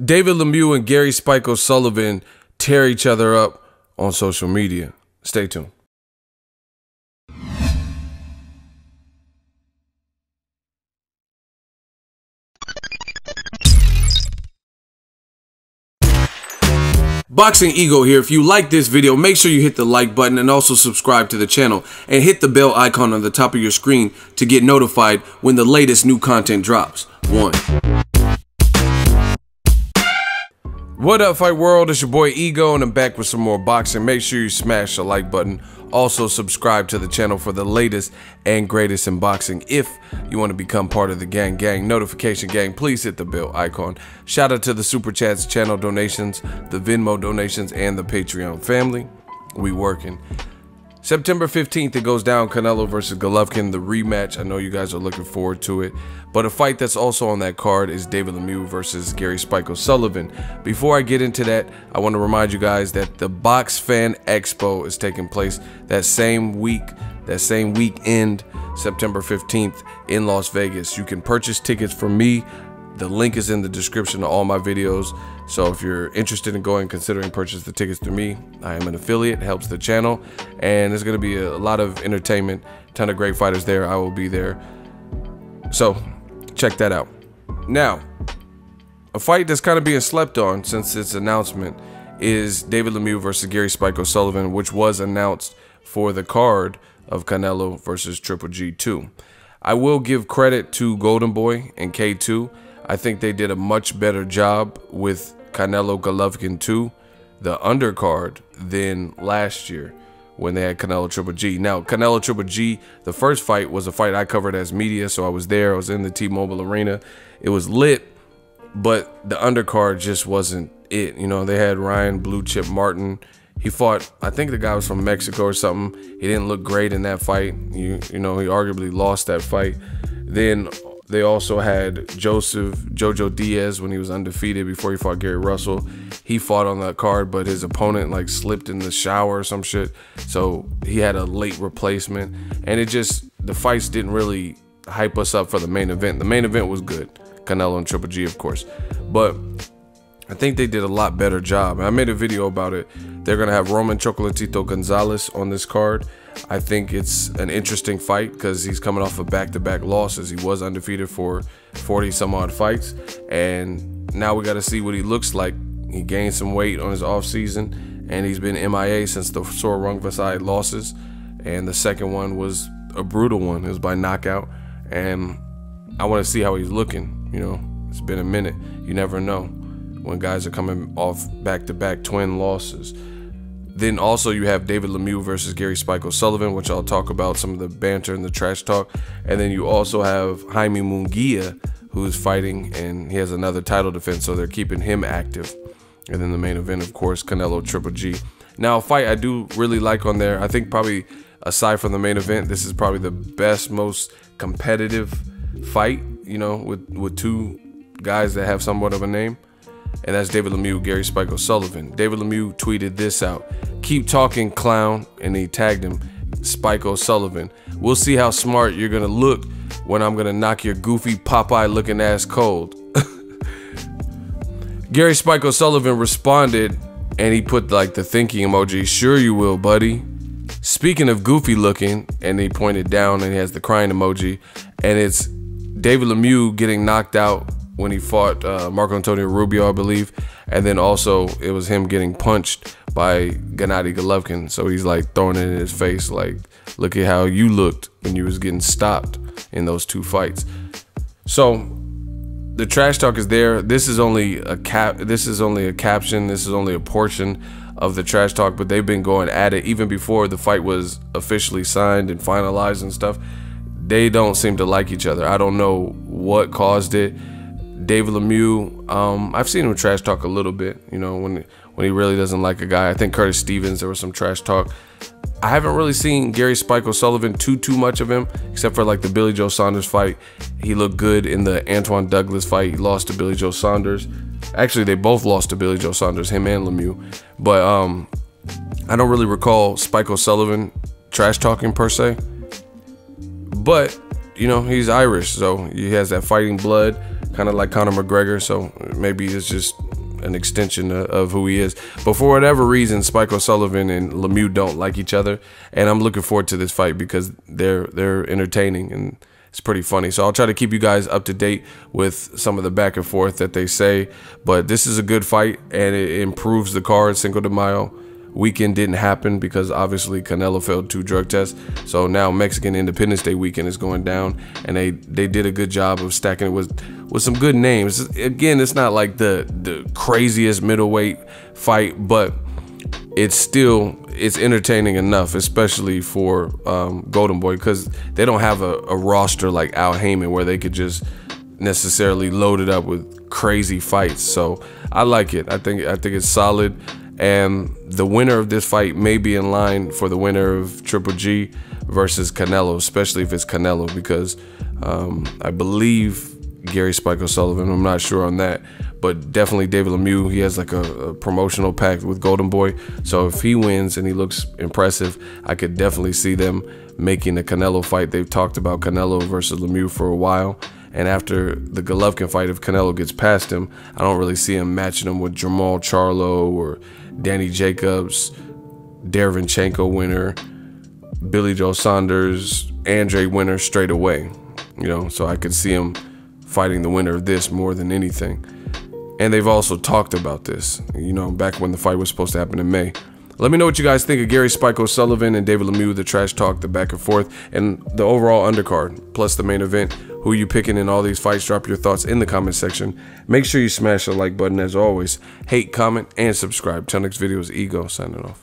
David Lemieux and Gary Spiko Sullivan tear each other up on social media. Stay tuned. Boxing Ego here. If you like this video, make sure you hit the like button and also subscribe to the channel and hit the bell icon on the top of your screen to get notified when the latest new content drops. What up, fight world? It's your boy Ego and I'm back with some more boxing. Make sure you smash the like button. Also subscribe to the channel for the latest and greatest in boxing. If you want to become part of the gang notification gang, please hit the bell icon. Shout out to the super chats, channel donations, the Venmo donations, and the Patreon family. We working. September 15th, it goes down. Canelo versus Golovkin, the rematch. I know you guys are looking forward to it. But a fight that's also on that card is David Lemieux versus Gary Spiko Sullivan. Before I get into that, I want to remind you guys that the Box Fan Expo is taking place that same weekend, September 15th in Las Vegas. You can purchase tickets from me. The link is in the description of all my videos. So if you're interested in considering purchase the tickets through me, I am an affiliate, helps the channel, and there's going to be a lot of entertainment, ton of great fighters there. I will be there. So check that out. Now, a fight that's kind of being slept on since its announcement is David Lemieux versus Gary Spiko Sullivan, which was announced for the card of Canelo versus Triple G2. I will give credit to Golden Boy and K2. I think they did a much better job with Canelo Golovkin 2, the undercard, than last year when they had Canelo Triple G. Now, Canelo Triple G, the first fight was a fight I covered as media, so I was there. I was in the T-Mobile Arena. It was lit, but the undercard just wasn't it. You know, they had Ryan Blue Chip Martin. He fought, I think the guy was from Mexico or something. He didn't look great in that fight. You know, he arguably lost that fight. Then they also had Jojo Diaz when he was undefeated before he fought Gary Russell. He fought on that card, but his opponent like slipped in the shower or some shit. So he had a late replacement. And the fights didn't really hype us up for the main event. The main event was good. Canelo and Triple G, of course. But I think they did a lot better job. I made a video about it. They're going to have Roman Chocolatito Gonzalez on this card. I think it's an interesting fight because he's coming off of back-to-back losses. He was undefeated for 40 some odd fights, and now we got to see what he looks like. He gained some weight on his off season, and he's been MIA since the Sor Rungvisai losses, and the second one was a brutal one. It was by knockout, and I want to see how he's looking. You know, it's been a minute. You never know when guys are coming off back-to-back twin losses. Then also you have David Lemieux versus Gary Spiko Sullivan, which I'll talk about some of the banter and the trash talk. And then you also have Jaime Munguia, who's fighting, and he has another title defense, so they're keeping him active. And then the main event, of course, Canelo Triple G. Now, a fight I do really like on there, I think probably aside from the main event, this is probably the best, most competitive fight, you know, with two guys that have somewhat of a name. And that's David Lemieux, Gary Spiko Sullivan. David Lemieux tweeted this out: "Keep talking, clown," and he tagged him, Spiko Sullivan. "We'll see how smart you're gonna look when I'm gonna knock your goofy Popeye looking ass cold." Gary Spiko Sullivan responded and he put like the thinking emoji. "Sure you will, buddy. Speaking of goofy looking," and he pointed down and he has the crying emoji, and it's David Lemieux getting knocked out when he fought Marco Antonio Rubio, I believe. And then also it was him getting punched by Gennady Golovkin. So he's like throwing it in his face like, look at how you looked when you was getting stopped in those two fights. So the trash talk is there. This is only a caption. This is only a portion of the trash talk, but they've been going at it even before the fight was officially signed and finalized and stuff. They don't seem to like each other. I don't know what caused it. David Lemieux, I've seen him trash talk a little bit, you know, when he really doesn't like a guy. I think Curtis Stevens, there was some trash talk. I haven't really seen Gary Spiko Sullivan too much of him, except for like the Billy Joe Saunders fight. He looked good in the Antoine Douglas fight. He lost to Billy Joe Saunders. Actually, they both lost to Billy Joe Saunders, him and Lemieux. But I don't really recall Spiko Sullivan trash talking per se. But, you know, he's Irish, so he has that fighting blood, kind of like Conor McGregor, so maybe it's just an extension of who he is. But for whatever reason, Spike Sullivan and Lemieux don't like each other, and I'm looking forward to this fight because they're entertaining and it's pretty funny. So I'll try to keep you guys up to date with some of the back and forth that they say. But this is a good fight, and it improves the card. Cinco de Mayo weekend didn't happen because obviously Canelo failed 2 drug tests. So now Mexican Independence Day weekend is going down, and they did a good job of stacking it with some good names. Again, it's not like the craziest middleweight fight, but it's entertaining enough, especially for Golden Boy, because they don't have a roster like Al Heyman where they could just necessarily load it up with crazy fights. So I like it. I think it's solid, and the winner of this fight may be in line for the winner of Triple G versus Canelo, especially if it's Canelo, because I believe Gary Spike O'Sullivan, I'm not sure on that, but definitely David Lemieux, he has like a promotional pact with Golden Boy. So if he wins and he looks impressive, I could definitely see them making a Canelo fight. They've talked about Canelo versus Lemieux for a while, and after the Golovkin fight, if Canelo gets past him, I don't really see him matching him with Jamal Charlo or Danny Jacobs, Derevyanchenko winner, Billy Joe Saunders, Andre winner straight away. You know, so I could see him fighting the winner of this more than anything. And they've also talked about this, you know, back when the fight was supposed to happen in May. Let me know what you guys think of Gary Spike O'Sullivan and David Lemieux, the trash talk, the back and forth, and the overall undercard, plus the main event. Who are you picking in all these fights? Drop your thoughts in the comment section. Make sure you smash the like button as always. Hate, comment, and subscribe. Till next video is Ego signing off.